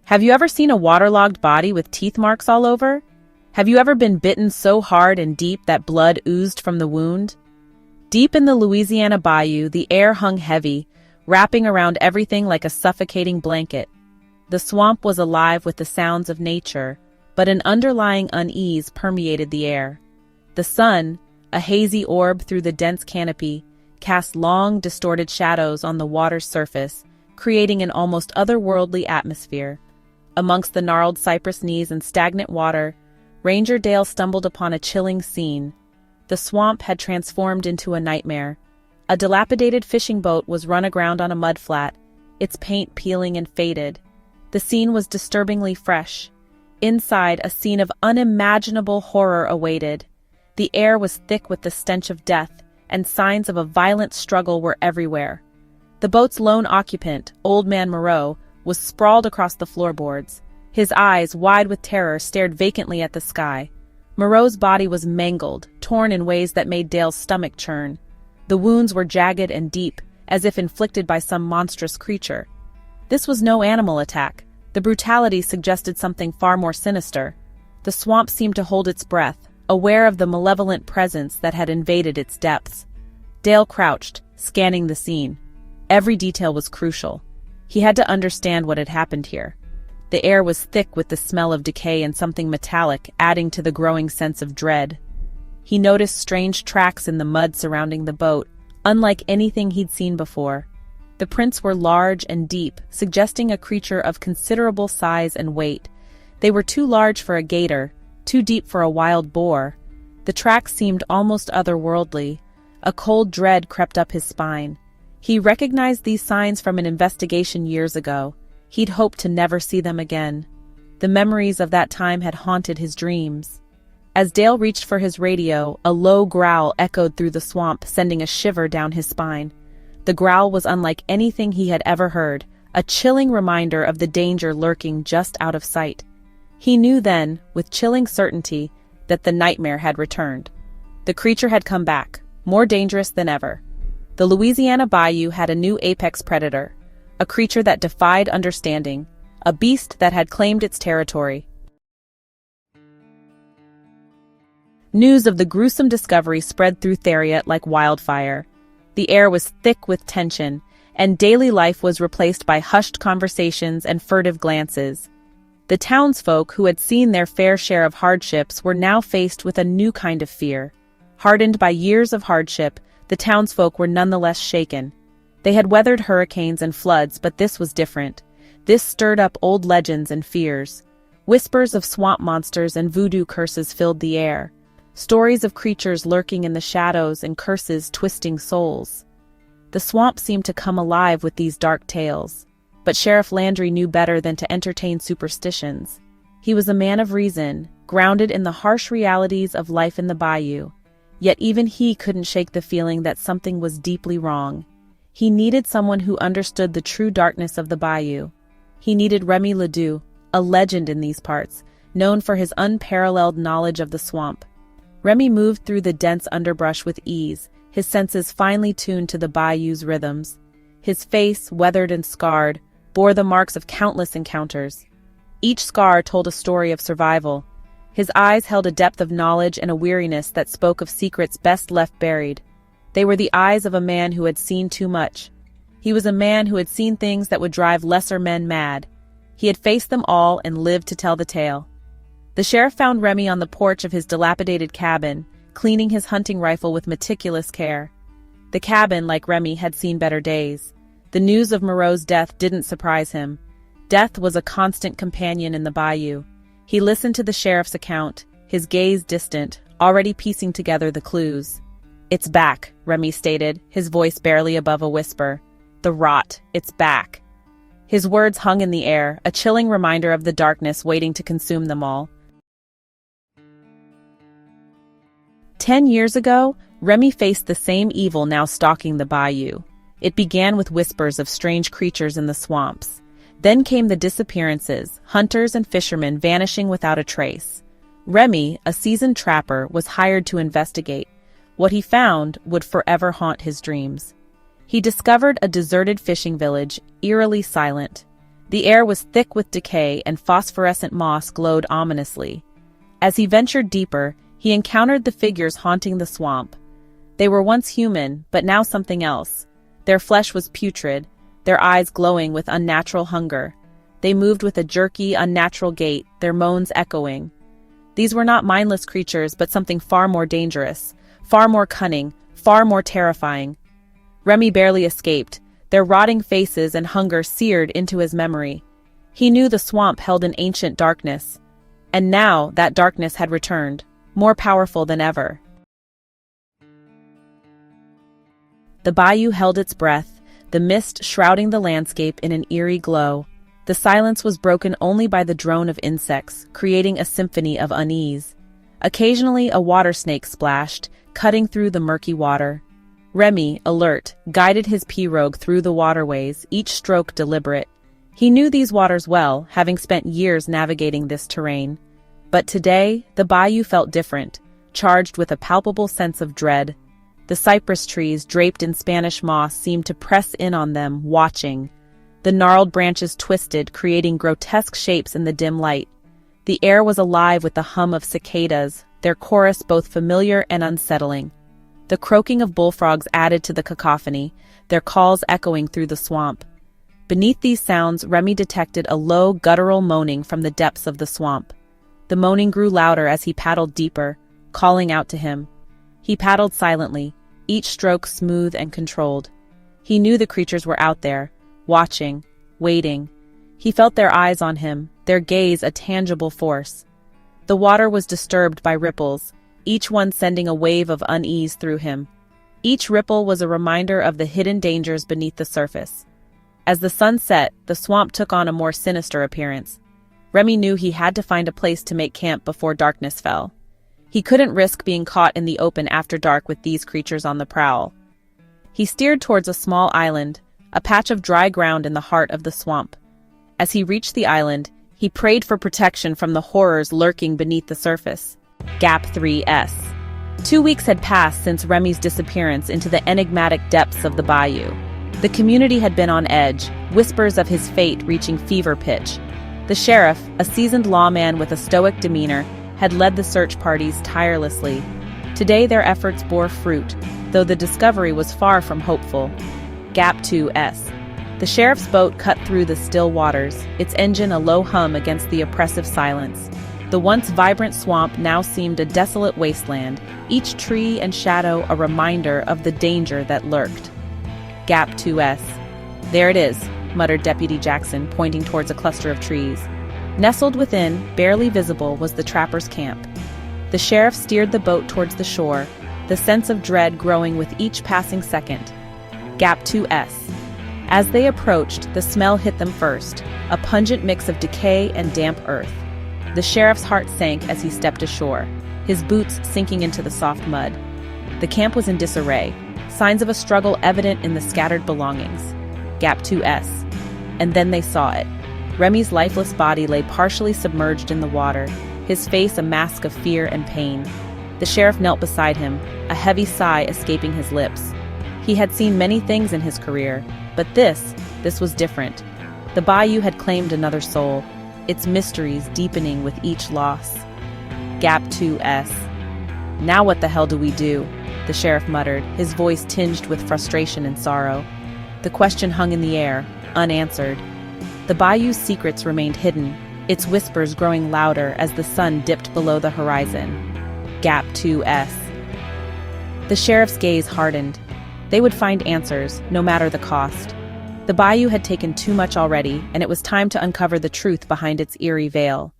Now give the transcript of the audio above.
Have you ever seen a waterlogged body with teeth marks all over? Have you ever been bitten so hard and deep that blood oozed from the wound? Deep in the Louisiana bayou, the air hung heavy, wrapping around everything like a suffocating blanket. The swamp was alive with the sounds of nature, but an underlying unease permeated the air. The sun, a hazy orb through the dense canopy, cast long, distorted shadows on the water's surface, creating an almost otherworldly atmosphere. Amongst the gnarled cypress knees and stagnant water, Ranger Dale stumbled upon a chilling scene. The swamp had transformed into a nightmare. A dilapidated fishing boat was run aground on a mudflat, its paint peeling and faded. The scene was disturbingly fresh. Inside, a scene of unimaginable horror awaited. The air was thick with the stench of death, and signs of a violent struggle were everywhere. The boat's lone occupant, Old Man Moreau, was sprawled across the floorboards. His eyes, wide with terror, stared vacantly at the sky. Moreau's body was mangled, torn in ways that made Dale's stomach churn. The wounds were jagged and deep, as if inflicted by some monstrous creature. This was no animal attack. The brutality suggested something far more sinister. The swamp seemed to hold its breath, aware of the malevolent presence that had invaded its depths. Dale crouched, scanning the scene. Every detail was crucial. He had to understand what had happened here. The air was thick with the smell of decay and something metallic, adding to the growing sense of dread. He noticed strange tracks in the mud surrounding the boat, unlike anything he'd seen before. The prints were large and deep, suggesting a creature of considerable size and weight. They were too large for a gator, too deep for a wild boar. The tracks seemed almost otherworldly. A cold dread crept up his spine. He recognized these signs from an investigation years ago. He'd hoped to never see them again. The memories of that time had haunted his dreams. As Dale reached for his radio, a low growl echoed through the swamp, sending a shiver down his spine. The growl was unlike anything he had ever heard, a chilling reminder of the danger lurking just out of sight. He knew then, with chilling certainty, that the nightmare had returned. The creature had come back, more dangerous than ever. The Louisiana bayou had a new apex predator, a creature that defied understanding, a beast that had claimed its territory. News of the gruesome discovery spread through Theriot like wildfire. The air was thick with tension, and daily life was replaced by hushed conversations and furtive glances. The townsfolk, who had seen their fair share of hardships, were now faced with a new kind of fear. Hardened by years of hardship, the townsfolk were nonetheless shaken. They had weathered hurricanes and floods, but this was different. This stirred up old legends and fears. Whispers of swamp monsters and voodoo curses filled the air. Stories of creatures lurking in the shadows and curses twisting souls. The swamp seemed to come alive with these dark tales. But Sheriff Landry knew better than to entertain superstitions. He was a man of reason, grounded in the harsh realities of life in the bayou. Yet even he couldn't shake the feeling that something was deeply wrong. He needed someone who understood the true darkness of the bayou. He needed Remy Ledoux, a legend in these parts, known for his unparalleled knowledge of the swamp. Remy moved through the dense underbrush with ease, his senses finely tuned to the bayou's rhythms. His face, weathered and scarred, bore the marks of countless encounters. Each scar told a story of survival. His eyes held a depth of knowledge and a weariness that spoke of secrets best left buried. They were the eyes of a man who had seen too much. He was a man who had seen things that would drive lesser men mad. He had faced them all and lived to tell the tale. The sheriff found Remy on the porch of his dilapidated cabin, cleaning his hunting rifle with meticulous care. The cabin, like Remy, had seen better days. The news of Moreau's death didn't surprise him. Death was a constant companion in the bayou. He listened to the sheriff's account, his gaze distant, already piecing together the clues. "It's back," Remy stated, his voice barely above a whisper. "The rot, it's back." His words hung in the air, a chilling reminder of the darkness waiting to consume them all. 10 years ago, Remy faced the same evil now stalking the bayou. It began with whispers of strange creatures in the swamps. Then came the disappearances, hunters and fishermen vanishing without a trace. Remy, a seasoned trapper, was hired to investigate. What he found would forever haunt his dreams. He discovered a deserted fishing village, eerily silent. The air was thick with decay and phosphorescent moss glowed ominously. As he ventured deeper, he encountered the figures haunting the swamp. They were once human, but now something else. Their flesh was putrid, their eyes glowing with unnatural hunger. They moved with a jerky, unnatural gait, their moans echoing. These were not mindless creatures, but something far more dangerous, far more cunning, far more terrifying. Remy barely escaped, their rotting faces and hunger seared into his memory. He knew the swamp held an ancient darkness, and now that darkness had returned, more powerful than ever. The bayou held its breath, the mist shrouding the landscape in an eerie glow. The silence was broken only by the drone of insects, creating a symphony of unease. Occasionally a water snake splashed, cutting through the murky water. Remy, alert, guided his pirogue through the waterways, each stroke deliberate. He knew these waters well, having spent years navigating this terrain. But today, the bayou felt different, charged with a palpable sense of dread. The cypress trees, draped in Spanish moss, seemed to press in on them, watching. The gnarled branches twisted, creating grotesque shapes in the dim light. The air was alive with the hum of cicadas, their chorus both familiar and unsettling. The croaking of bullfrogs added to the cacophony, their calls echoing through the swamp. Beneath these sounds, Remy detected a low, guttural moaning from the depths of the swamp. The moaning grew louder as he paddled deeper, calling out to him. He paddled silently, each stroke smooth and controlled. He knew the creatures were out there, watching, waiting. He felt their eyes on him, their gaze a tangible force. The water was disturbed by ripples, each one sending a wave of unease through him. Each ripple was a reminder of the hidden dangers beneath the surface. As the sun set, the swamp took on a more sinister appearance. Remy knew he had to find a place to make camp before darkness fell. He couldn't risk being caught in the open after dark with these creatures on the prowl. He steered towards a small island, a patch of dry ground in the heart of the swamp. As he reached the island, he prayed for protection from the horrors lurking beneath the surface. Gap 3S. 2 weeks had passed since Remy's disappearance into the enigmatic depths of the bayou. The community had been on edge, whispers of his fate reaching fever pitch. The sheriff, a seasoned lawman with a stoic demeanor, had led the search parties tirelessly. Today their efforts bore fruit, though the discovery was far from hopeful. Gap 2S. The sheriff's boat cut through the still waters, its engine a low hum against the oppressive silence. The once vibrant swamp now seemed a desolate wasteland, each tree and shadow a reminder of the danger that lurked. Gap 2S. There it is, muttered Deputy Jackson, pointing towards a cluster of trees. Nestled within, barely visible, was the trapper's camp. The sheriff steered the boat towards the shore, the sense of dread growing with each passing second. Gap 2S. As they approached, the smell hit them first, a pungent mix of decay and damp earth. The sheriff's heart sank as he stepped ashore, his boots sinking into the soft mud. The camp was in disarray, signs of a struggle evident in the scattered belongings. Gap 2S. And then they saw it. Remy's lifeless body lay partially submerged in the water, his face a mask of fear and pain. The sheriff knelt beside him, a heavy sigh escaping his lips. He had seen many things in his career, but this was different. The bayou had claimed another soul, its mysteries deepening with each loss. Gap 2S. Now what the hell do we do? The sheriff muttered, his voice tinged with frustration and sorrow. The question hung in the air, unanswered. The bayou's secrets remained hidden, its whispers growing louder as the sun dipped below the horizon. Gap 2S. The sheriff's gaze hardened. They would find answers, no matter the cost. The bayou had taken too much already, and it was time to uncover the truth behind its eerie veil.